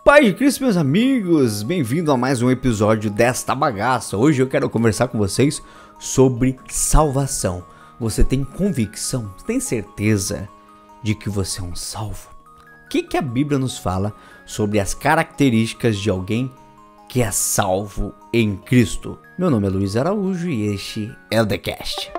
Paz de Cristo, meus amigos, bem-vindo a mais um episódio desta bagaça. Hoje eu quero conversar com vocês sobre salvação. Você tem convicção, tem certeza de que você é um salvo? O que a Bíblia nos fala sobre as características de alguém que é salvo em Cristo? Meu nome é Luiz Araújo e este é o The Cast.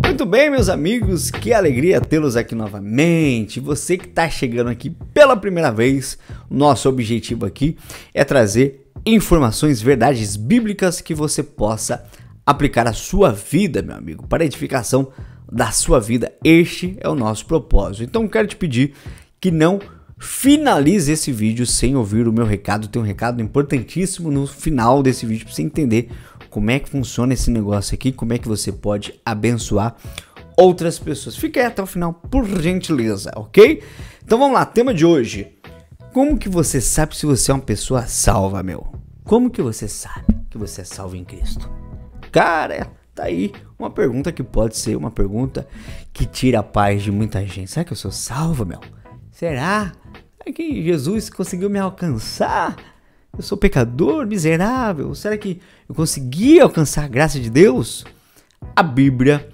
Muito bem, meus amigos, que alegria tê-los aqui novamente. Você que está chegando aqui pela primeira vez, nosso objetivo aqui é trazer informações, verdades bíblicas que você possa aplicar à sua vida, meu amigo, para a edificação da sua vida. Este é o nosso propósito. Então quero te pedir que não finalize esse vídeo sem ouvir o meu recado. Tem um recado importantíssimo no final desse vídeo para você entender como é que funciona esse negócio aqui, como é que você pode abençoar outras pessoas. Fique aí até o final, por gentileza, ok? Então vamos lá, tema de hoje. Como que você sabe se você é uma pessoa salva, meu? Como que você sabe que você é salvo em Cristo? Cara, tá aí uma pergunta que pode ser uma pergunta que tira a paz de muita gente. Será que eu sou salvo, meu? Será? Será que Jesus conseguiu me alcançar? Eu sou pecador, miserável. Será que eu consegui alcançar a graça de Deus? A Bíblia,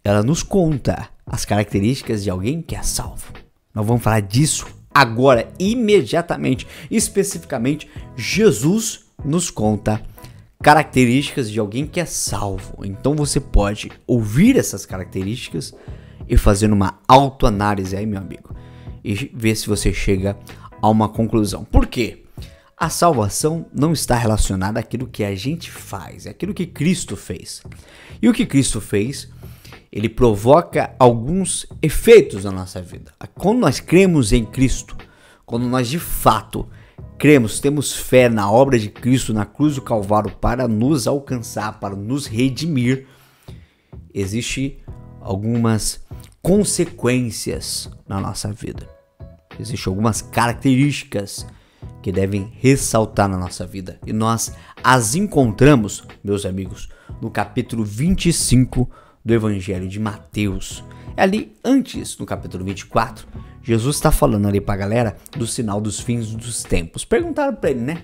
ela nos conta as características de alguém que é salvo. Nós vamos falar disso agora, imediatamente. Especificamente, Jesus nos conta características de alguém que é salvo. Então você pode ouvir essas características e fazer uma autoanálise aí, meu amigo, e ver se você chega a uma conclusão. Por quê? A salvação não está relacionada àquilo que a gente faz, é aquilo que Cristo fez. E o que Cristo fez, ele provoca alguns efeitos na nossa vida. Quando nós cremos em Cristo, quando nós de fato cremos, temos fé na obra de Cristo na cruz do Calvário para nos alcançar, para nos redimir, existem algumas consequências na nossa vida. Existem algumas características que devem ressaltar na nossa vida. E nós as encontramos, meus amigos, no capítulo 25 do Evangelho de Mateus. É ali antes, no capítulo 24, Jesus está falando ali pra galera do sinal dos fins dos tempos. Perguntaram pra ele, né?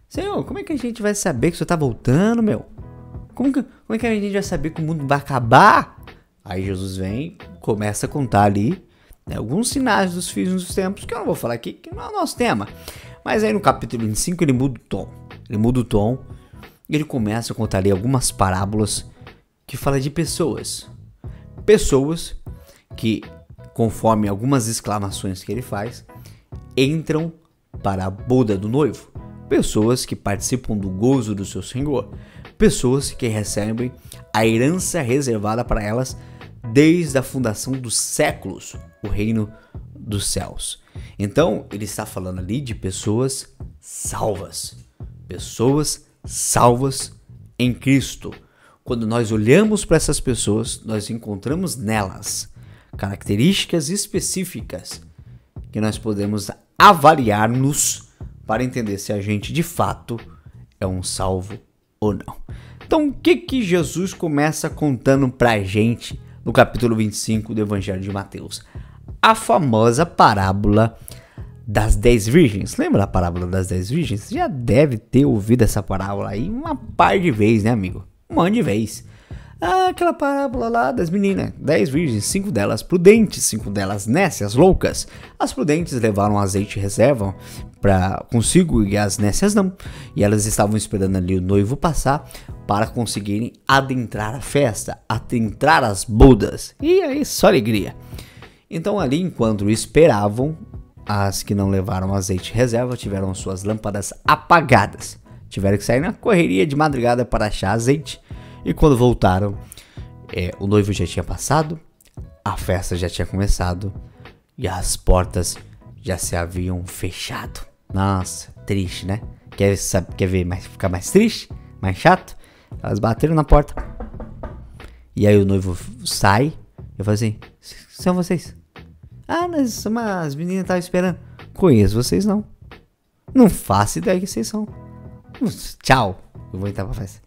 Senhor, como é que a gente vai saber que o Senhor tá voltando, meu? Como é que a gente vai saber que o mundo vai acabar? Aí Jesus vem, começa a contar ali, né, alguns sinais dos fins dos tempos, que eu não vou falar aqui, que não é o nosso tema. Mas aí no capítulo 25 ele muda o tom. E ele começa a contar ali algumas parábolas que fala de pessoas. Pessoas que, conforme algumas exclamações que ele faz, entram para a boda do noivo. Pessoas que participam do gozo do seu Senhor. Pessoas que recebem a herança reservada para elas desde a fundação dos séculos, o reino dos céus. Então, ele está falando ali de pessoas salvas. Pessoas salvas em Cristo. Quando nós olhamos para essas pessoas, nós encontramos nelas características específicas que nós podemos avaliar-nos para entender se a gente de fato é um salvo ou não. Então, o que Jesus começa contando para a gente no capítulo 25 do Evangelho de Mateus? A famosa parábola das 10 virgens. Lembra a parábola das 10 virgens? Você já deve ter ouvido essa parábola aí uma par de vezes, né, amigo? Um monte de vezes. Aquela parábola lá das meninas, 10 virgens, 5 delas prudentes, 5 delas nécias, loucas. As prudentes levaram azeite e reserva para consigo e as nécias não. E elas estavam esperando ali o noivo passar para conseguirem adentrar a festa, adentrar as bodas. E aí, só alegria. Então ali, enquanto esperavam, as que não levaram azeite e reserva tiveram suas lâmpadas apagadas. Tiveram que sair na correria de madrugada para achar azeite. E quando voltaram, o noivo já tinha passado, a festa já tinha começado e as portas já se haviam fechado. Nossa, triste, né? Quer ver ficar mais triste? Mais chato? Elas bateram na porta. E aí o noivo sai e fala assim: são vocês? Mas as meninas estavam esperando. Conheço vocês não. Não faço ideia que vocês são. Tchau. Eu vou entrar pra festa.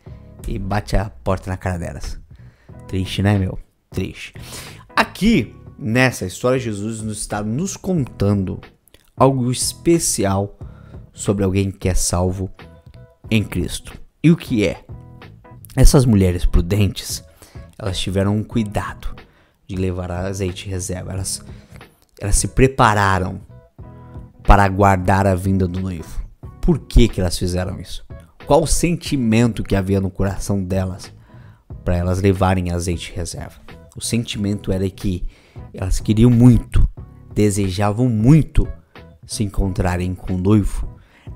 E bate a porta na cara delas. Triste, né, meu? Triste. Aqui, nessa história, Jesus nos está nos contando algo especial sobre alguém que é salvo em Cristo. E o que é? Essas mulheres prudentes, elas tiveram um cuidado de levar azeite em reserva. Elas se prepararam para aguardar a vinda do noivo. Por que elas fizeram isso? Qual o sentimento que havia no coração delas para elas levarem azeite em reserva? O sentimento era que elas queriam muito, desejavam muito se encontrarem com o noivo,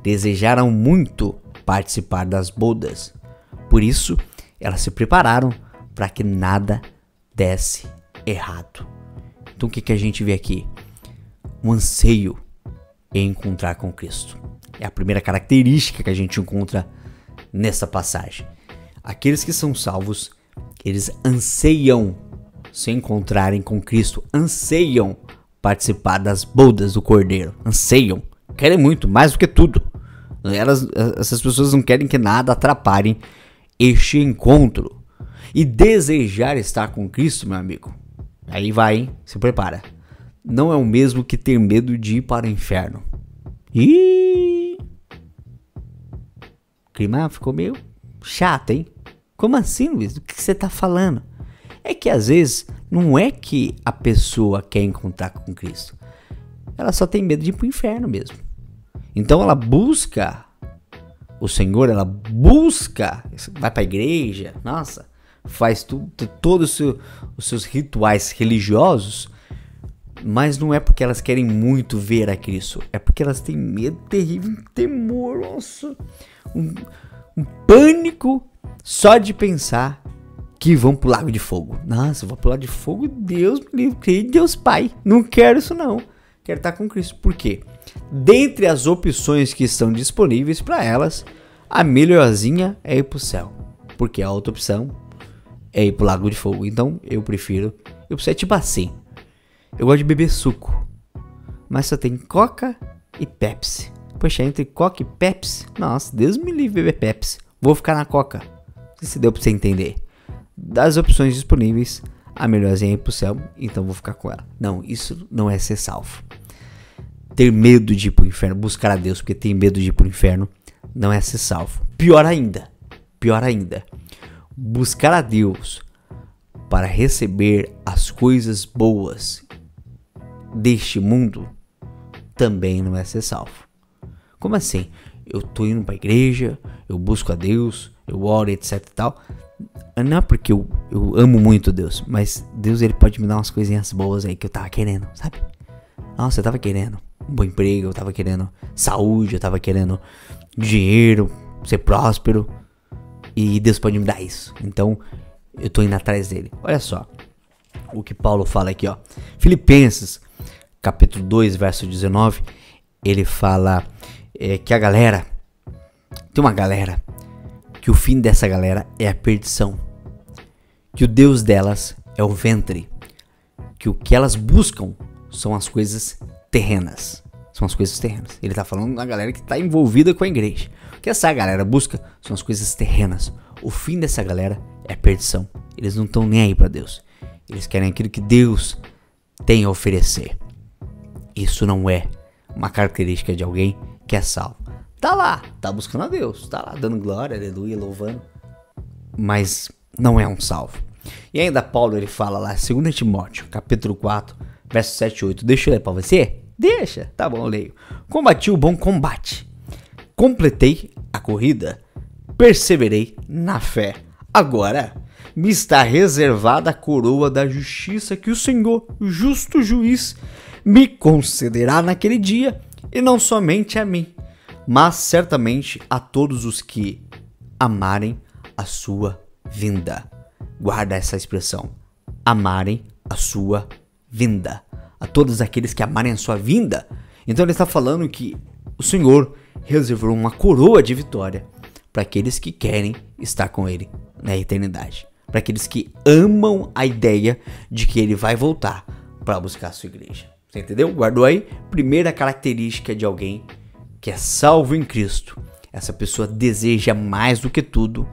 desejaram muito participar das bodas. Por isso, elas se prepararam para que nada desse errado. Então o que a gente vê aqui? Um anseio em encontrar com Cristo. É a primeira característica que a gente encontra nessa passagem. Aqueles que são salvos, eles anseiam se encontrarem com Cristo, anseiam participar das bodas do Cordeiro, anseiam, querem muito, mais do que tudo. Essas pessoas não querem que nada atrapalhe este encontro. E desejar estar com Cristo, meu amigo, aí vai, hein? Se prepara. Não é o mesmo que ter medo de ir para o inferno. Ih! O clima ficou meio chato, hein? Como assim, Luiz? Do que você tá falando? É que às vezes não é que a pessoa quer encontrar com Cristo. Ela só tem medo de ir para o inferno mesmo. Então ela busca o Senhor, ela busca, vai para a igreja, nossa, faz todos os seus rituais religiosos, mas não é porque elas querem muito ver a Cristo, é porque elas têm medo terrível, um temor, nossa, um pânico só de pensar que vão pro lago de fogo. Nossa, eu vou pro lago de fogo, Deus me livre, Deus Pai, não quero isso não, quero estar com Cristo. Por quê? Dentre as opções que estão disponíveis para elas, a melhorzinha é ir pro céu, porque a outra opção é ir pro lago de fogo. Então eu prefiro é tipo assim, eu gosto de beber suco, mas só tem Coca e Pepsi. Poxa, entre Coca e Pepsi, nossa, Deus me livre beber Pepsi, vou ficar na Coca. Não sei se deu pra você entender. Das opções disponíveis, a melhorzinha é ir pro céu, então vou ficar com ela. Não, isso não é ser salvo. Ter medo de ir pro inferno, buscar a Deus porque tem medo de ir pro inferno, não é ser salvo. Pior ainda, buscar a Deus para receber as coisas boas deste mundo também não é ser salvo. Como assim? Eu tô indo pra igreja, eu busco a Deus, eu oro, etc e tal. Não é porque eu amo muito Deus, mas Deus ele pode me dar umas coisinhas boas aí que eu tava querendo, sabe? Nossa, eu tava querendo um bom emprego, eu tava querendo saúde, eu tava querendo dinheiro, ser próspero. E Deus pode me dar isso. Então, eu tô indo atrás dele. Olha só o que Paulo fala aqui, ó. Filipenses, capítulo 2, verso 19. Ele fala que a galera, tem uma galera, que o fim dessa galera é a perdição. Que o Deus delas é o ventre. Que o que elas buscam são as coisas terrenas. São as coisas terrenas. Ele tá falando da galera que tá envolvida com a igreja. O que essa galera busca são as coisas terrenas. O fim dessa galera é a perdição. Eles não estão nem aí pra Deus. Eles querem aquilo que Deus tem a oferecer. Isso não é uma característica de alguém que é salvo. Tá lá, tá buscando a Deus, tá lá dando glória, aleluia, louvando, mas não é um salvo. E ainda Paulo ele fala lá, 2 Timóteo, capítulo 4, verso 7 e 8. Deixa eu ler pra você? Deixa, tá bom, eu leio. Combati o bom combate, completei a corrida, perseverei na fé. Agora me está reservada a coroa da justiça que o Senhor, o justo juiz, me concederá naquele dia, e não somente a mim, mas certamente a todos os que amarem a sua vinda. Guarda essa expressão, amarem a sua vinda. A todos aqueles que amarem a sua vinda. Então ele está falando que o Senhor reservou uma coroa de vitória para aqueles que querem estar com ele na eternidade. Para aqueles que amam a ideia de que ele vai voltar para buscar a sua igreja. Você entendeu? Guardou aí? Primeira característica de alguém que é salvo em Cristo. Essa pessoa deseja mais do que tudo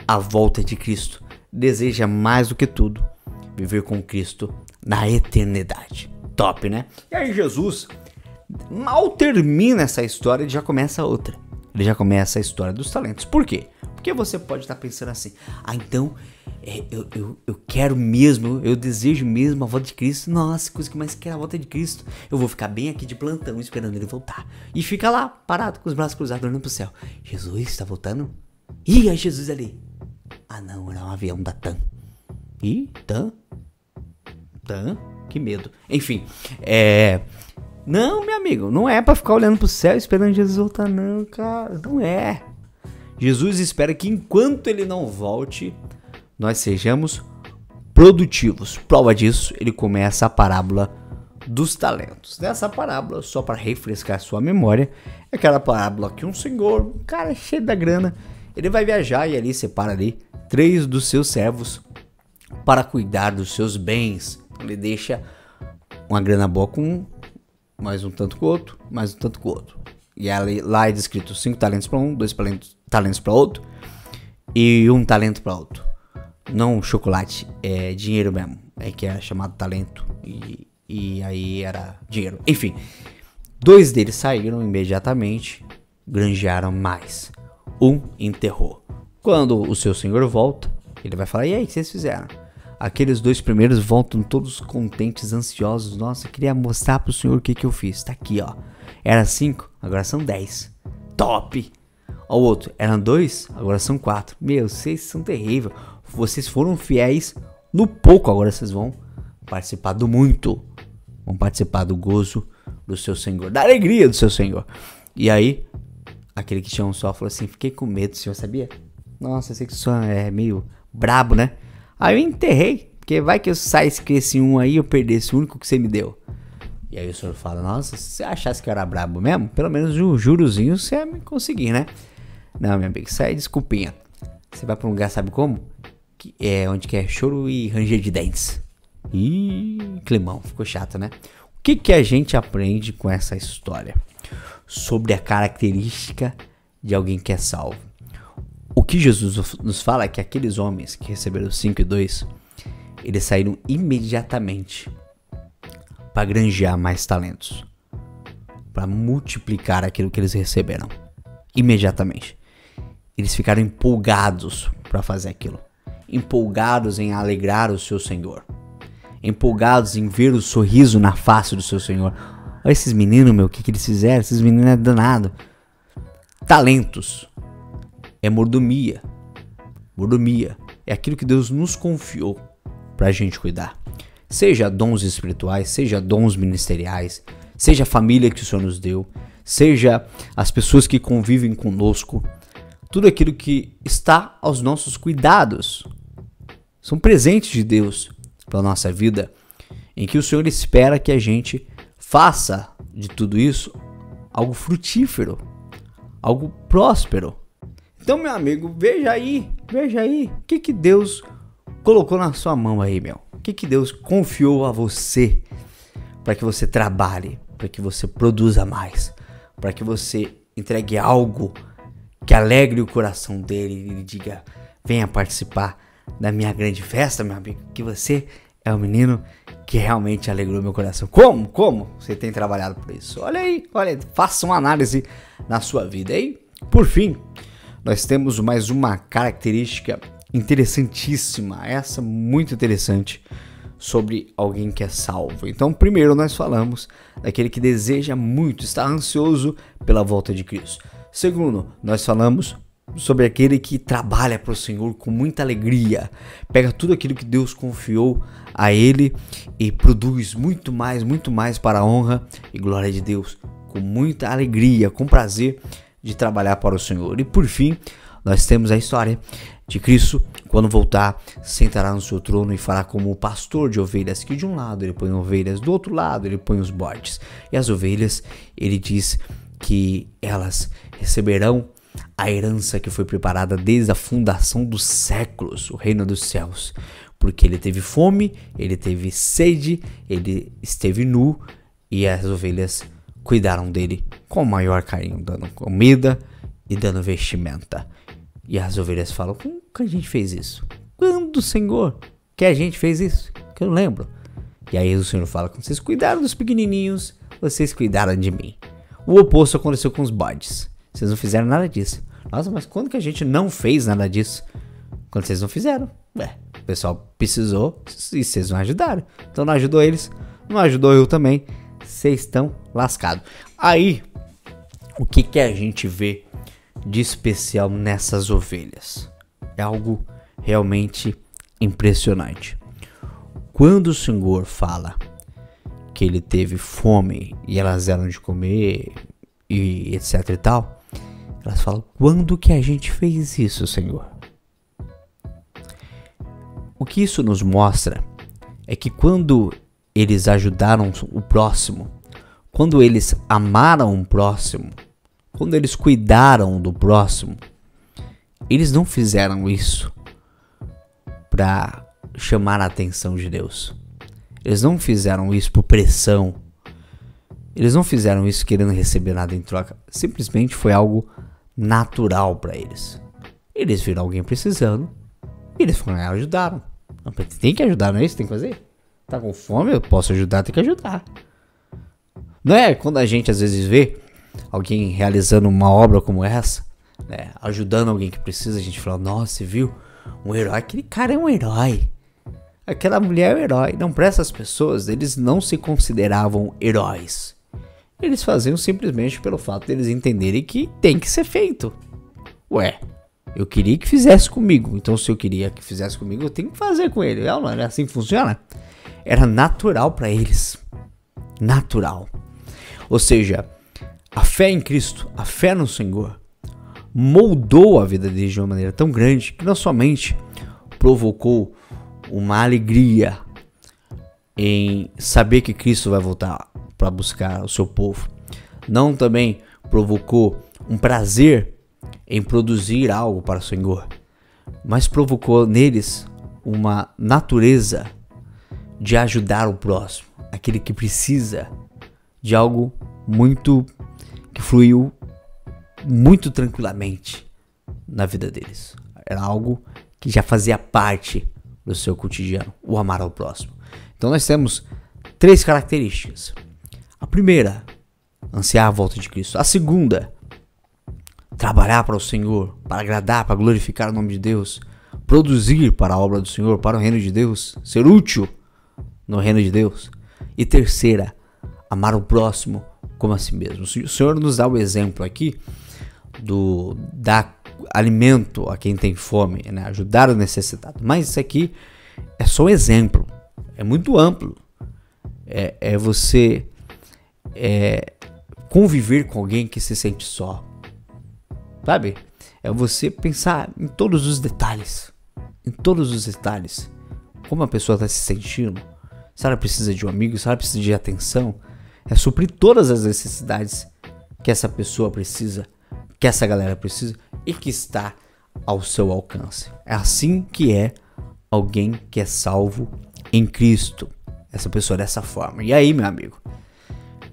a volta de Cristo. deseja mais do que tudo viver com Cristo na eternidade. Top, né? E aí Jesus mal termina essa história, ele já começa outra. Ele já começa a história dos talentos. Por quê? Porque você pode estar pensando assim, então eu quero mesmo, eu desejo mesmo a volta de Cristo. Nossa, coisa que mais quero a volta de Cristo. Eu vou ficar bem aqui de plantão esperando ele voltar. E fica lá, parado, com os braços cruzados, olhando pro céu. Jesus, está voltando? Ih, é Jesus ali. Ah não, era um avião da TAM. Ih, TAM? Que medo. Enfim, não, meu amigo, não é pra ficar olhando pro céu esperando Jesus voltar, não, cara. Não é. Jesus espera que enquanto ele não volte, nós sejamos produtivos. Prova disso, ele começa a parábola dos talentos. Nessa parábola, só para refrescar sua memória, é aquela parábola que um senhor, um cara cheio da grana, ele vai viajar e ali separa ali 3 dos seus servos para cuidar dos seus bens. Ele deixa uma grana boa com um, mais um tanto com o outro, mais um tanto com o outro. E lá é descrito 5 talentos para um, 2 talentos para outro e 1 talento para outro. Não chocolate, é dinheiro mesmo. É que era chamado talento e aí era dinheiro. Enfim, 2 deles saíram imediatamente, granjearam mais. 1 enterrou. Quando o seu senhor volta, ele vai falar, e aí, o que vocês fizeram? Aqueles 2 primeiros voltam todos contentes, ansiosos. Nossa, eu queria mostrar pro senhor o que eu fiz. Tá aqui, ó. Era 5, agora são 10. Top! Ó, o outro, eram 2, agora são 4. Meu, vocês são terríveis. Vocês foram fiéis no pouco, agora vocês vão participar do muito. Vão participar do gozo do seu senhor, da alegria do seu senhor. E aí, aquele que tinha um só falou assim, fiquei com medo, senhor, sabia? Nossa, eu sei que o senhor é meio brabo, né? Aí eu enterrei, porque vai que eu saísse com esse um aí e eu perdesse o único que você me deu. E aí o senhor fala, nossa, se você achasse que eu era brabo mesmo, pelo menos o jurozinho você ia me conseguir, né? Não, meu amigo, isso aí é desculpinha. Você vai pra um lugar, sabe como? Que é onde que é choro e ranger de dentes. Ih, climão, ficou chato, né? O que a gente aprende com essa história? Sobre a característica de alguém que é salvo. O que Jesus nos fala é que aqueles homens que receberam 5 e 2, eles saíram imediatamente para granjear mais talentos, para multiplicar aquilo que eles receberam. Imediatamente. Eles ficaram empolgados para fazer aquilo. Empolgados em alegrar o seu Senhor. Empolgados em ver o sorriso na face do seu Senhor. Olha esses meninos, meu, o que eles fizeram? Esses meninos é danado. Talentos. É mordomia. Mordomia é aquilo que Deus nos confiou pra gente cuidar. Seja dons espirituais, seja dons ministeriais, seja a família que o Senhor nos deu, seja as pessoas que convivem conosco, tudo aquilo que está aos nossos cuidados. São presentes de Deus para a nossa vida, em que o Senhor espera que a gente faça de tudo isso algo frutífero, algo próspero. Então, meu amigo, veja aí, o que Deus colocou na sua mão aí, meu? O que Deus confiou a você para que você trabalhe, para que você produza mais, para que você entregue algo que alegre o coração dele e ele diga, venha participar da minha grande festa, meu amigo, que você é o menino que realmente alegrou meu coração. Como você tem trabalhado por isso? Olha aí, faça uma análise na sua vida. E, por fim, nós temos mais uma característica interessantíssima, essa muito interessante, sobre alguém que é salvo. Então, primeiro nós falamos daquele que deseja muito, está ansioso pela volta de Cristo. Segundo, nós falamos sobre aquele que trabalha para o Senhor com muita alegria, pega tudo aquilo que Deus confiou a ele e produz muito mais para a honra e glória de Deus, com muita alegria, com prazer de trabalhar para o Senhor. E por fim, nós temos a história de Cristo, quando voltar, sentará no seu trono e fará como o pastor de ovelhas, que de um lado ele põe ovelhas, do outro lado ele põe os bodes. E as ovelhas, ele diz que elas receberão a herança que foi preparada desde a fundação dos séculos, o reino dos céus. Porque ele teve fome, ele teve sede, ele esteve nu e as ovelhas cuidaram dele com o maior carinho, dando comida e dando vestimenta. E as ovelhas falam, como que a gente fez isso? Quando, Senhor, que a gente fez isso? Que eu não lembro. E aí o Senhor fala, quando vocês cuidaram dos pequenininhos, vocês cuidaram de mim. O oposto aconteceu com os bodes. Vocês não fizeram nada disso. Nossa, mas quando que a gente não fez nada disso? Quando vocês não fizeram. O pessoal precisou e vocês não ajudaram. Então não ajudou eles, não ajudou eu também. Vocês estão lascados. Aí, o que a gente vê de especial nessas ovelhas? É algo realmente impressionante. Quando o Senhor fala que ele teve fome e elas deram de comer e etc e tal, elas falam, quando que a gente fez isso, Senhor? O que isso nos mostra é que quando eles ajudaram o próximo, quando eles amaram o próximo, quando eles cuidaram do próximo, eles não fizeram isso para chamar a atenção de Deus. Eles não fizeram isso por pressão. Eles não fizeram isso querendo receber nada em troca. Simplesmente foi algo natural para eles. Eles viram alguém precisando e eles foram lá e ajudaram. Não, tem que ajudar, não é isso que tem que fazer? Tá com fome? Eu posso ajudar, tem que ajudar. Não é quando a gente às vezes vê alguém realizando uma obra como essa, né, ajudando alguém que precisa, a gente fala, nossa, você viu? Um herói, aquele cara é um herói. Aquela mulher é um herói. Não, para essas pessoas, eles não se consideravam heróis. Eles faziam simplesmente pelo fato de eles entenderem que tem que ser feito. Ué, eu queria que fizesse comigo. Então se eu queria que fizesse comigo, eu tenho que fazer com ele. Não é assim que funciona? Era natural para eles. Natural. Ou seja, a fé em Cristo, a fé no Senhor, moldou a vida deles de uma maneira tão grande que não somente provocou uma alegria em saber que Cristo vai voltar para buscar o seu povo, não também provocou um prazer em produzir algo para o Senhor, mas provocou neles uma natureza de ajudar o próximo, aquele que precisa de algo muito que fluiu muito tranquilamente na vida deles. Era algo que já fazia parte do seu cotidiano, o amar ao próximo. Então nós temos 3 características. A primeira, ansiar a volta de Cristo. A segunda, trabalhar para o Senhor, para agradar, para glorificar o nome de Deus, produzir para a obra do Senhor, para o reino de Deus, ser útil no reino de Deus. E terceira, amar o próximo como a si mesmo. O Senhor nos dá o exemplo aqui do dar alimento a quem tem fome, né? Ajudar o necessitado. Mas isso aqui é só um exemplo. É muito amplo. É você conviver com alguém que se sente só. Sabe? É você pensar em todos os detalhes. Em todos os detalhes. Como a pessoa está se sentindo. Se ela precisa de um amigo, se ela precisa de atenção. É suprir todas as necessidades que essa pessoa precisa, que essa galera precisa e que está ao seu alcance. É assim que é alguém que é salvo em Cristo. Essa pessoa dessa forma. E aí, meu amigo,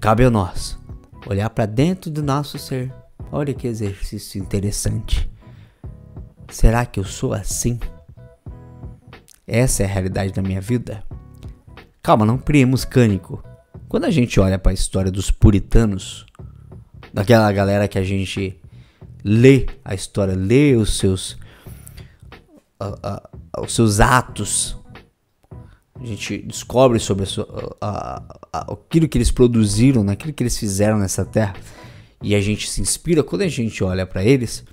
cabe a nós olhar para dentro do nosso ser. Olha que exercício interessante. Será que eu sou assim? Essa é a realidade da minha vida? Calma, não priemos cânico. Quando a gente olha para a história dos puritanos, daquela galera que a gente lê a história, lê os seus atos, a gente descobre sobre aquilo que eles produziram, aquilo que eles fizeram nessa terra, e a gente se inspira. Quando a gente olha para eles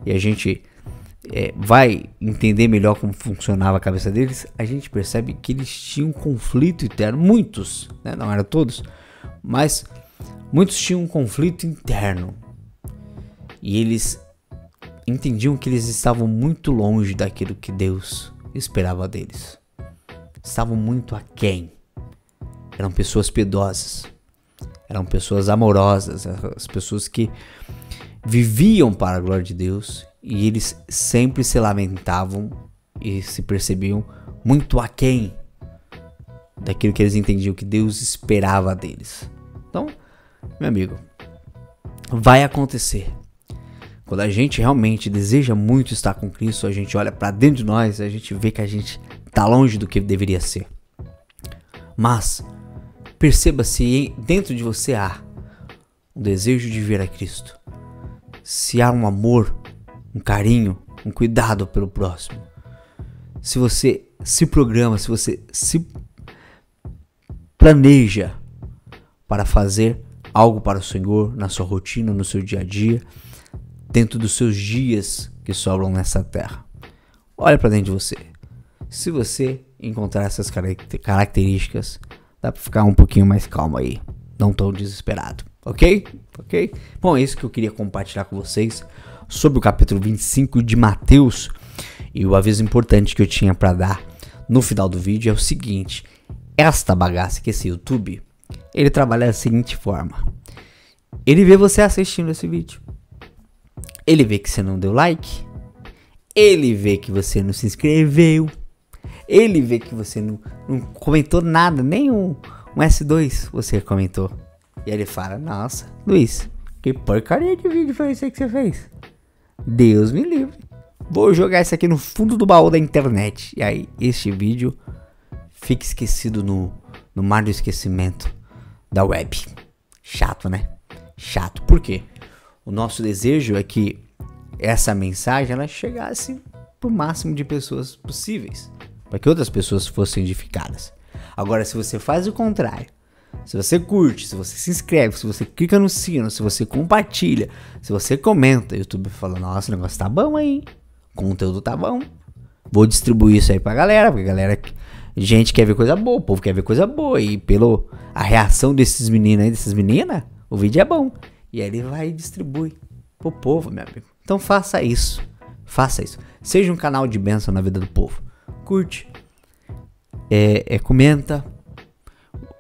e a gente vai entender melhor como funcionava a cabeça deles, a gente percebe que eles tinham um conflito interno. Muitos, né? Não eram todos, mas muitos tinham um conflito interno. E eles entendiam que eles estavam muito longe daquilo que Deus esperava deles. Estavam muito aquém. Eram pessoas piedosas. Eram pessoas amorosas. As pessoas que viviam para a glória de Deus. E eles sempre se lamentavam e se percebiam muito aquém daquilo que eles entendiam que Deus esperava deles. Então, meu amigo, vai acontecer. Quando a gente realmente deseja muito estar com Cristo, a gente olha para dentro de nós, a gente vê que a gente está longe do que deveria ser. Mas perceba se dentro de você há um desejo de vir a Cristo, se há um amor, um carinho, um cuidado pelo próximo, se você se programa, se você se planeja para fazer algo para o Senhor na sua rotina, no seu dia a dia, dentro dos seus dias que sobram nessa terra. Olha para dentro de você. Se você encontrar essas características, dá para ficar um pouquinho mais calmo aí, não tão desesperado, ok? Bom, é isso que eu queria compartilhar com vocês sobre o capítulo 25 de Mateus. E o aviso importante que eu tinha para dar no final do vídeo é o seguinte: esta bagaça que é esse YouTube, ele trabalha da seguinte forma: ele vê você assistindo esse vídeo, ele vê que você não deu like, ele vê que você não se inscreveu, ele vê que você não comentou nada, nem um S2 você comentou. E aí ele fala: nossa, Luiz, que porcaria de vídeo foi esse que você fez? Deus me livre. Vou jogar isso aqui no fundo do baú da internet. E aí este vídeo fica esquecido no mar do esquecimento da web. Chato, né? Chato. Por quê? O nosso desejo é que essa mensagem ela chegasse pro máximo de pessoas possíveis, para que outras pessoas fossem edificadas. Agora, se você faz o contrário, se você curte, se você se inscreve, se você clica no sino, se você compartilha, se você comenta, o YouTube fala: nossa, o negócio tá bom aí, o conteúdo tá bom, vou distribuir isso aí pra galera, porque a galera, gente quer ver coisa boa, o povo quer ver coisa boa, e a reação desses meninos aí, dessas meninas, o vídeo é bom, e aí ele vai e distribui pro povo, meu amigo. Então faça isso, seja um canal de bênção na vida do povo, curte, comenta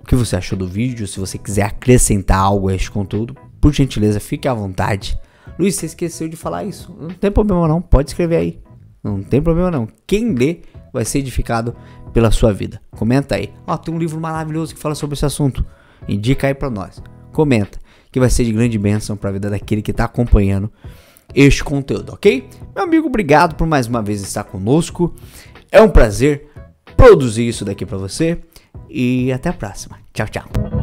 o que você achou do vídeo. Se você quiser acrescentar algo a este conteúdo, por gentileza, fique à vontade. Luiz, você esqueceu de falar isso. Não tem problema não, pode escrever aí. Não tem problema não. Quem lê vai ser edificado pela sua vida. Comenta aí. Tem um livro maravilhoso que fala sobre esse assunto. Indica aí pra nós. Comenta, que vai ser de grande bênção pra vida daquele que tá acompanhando este conteúdo, ok? Meu amigo, obrigado por mais uma vez estar conosco. É um prazer produzir isso daqui pra você. E até a próxima. Tchau, tchau.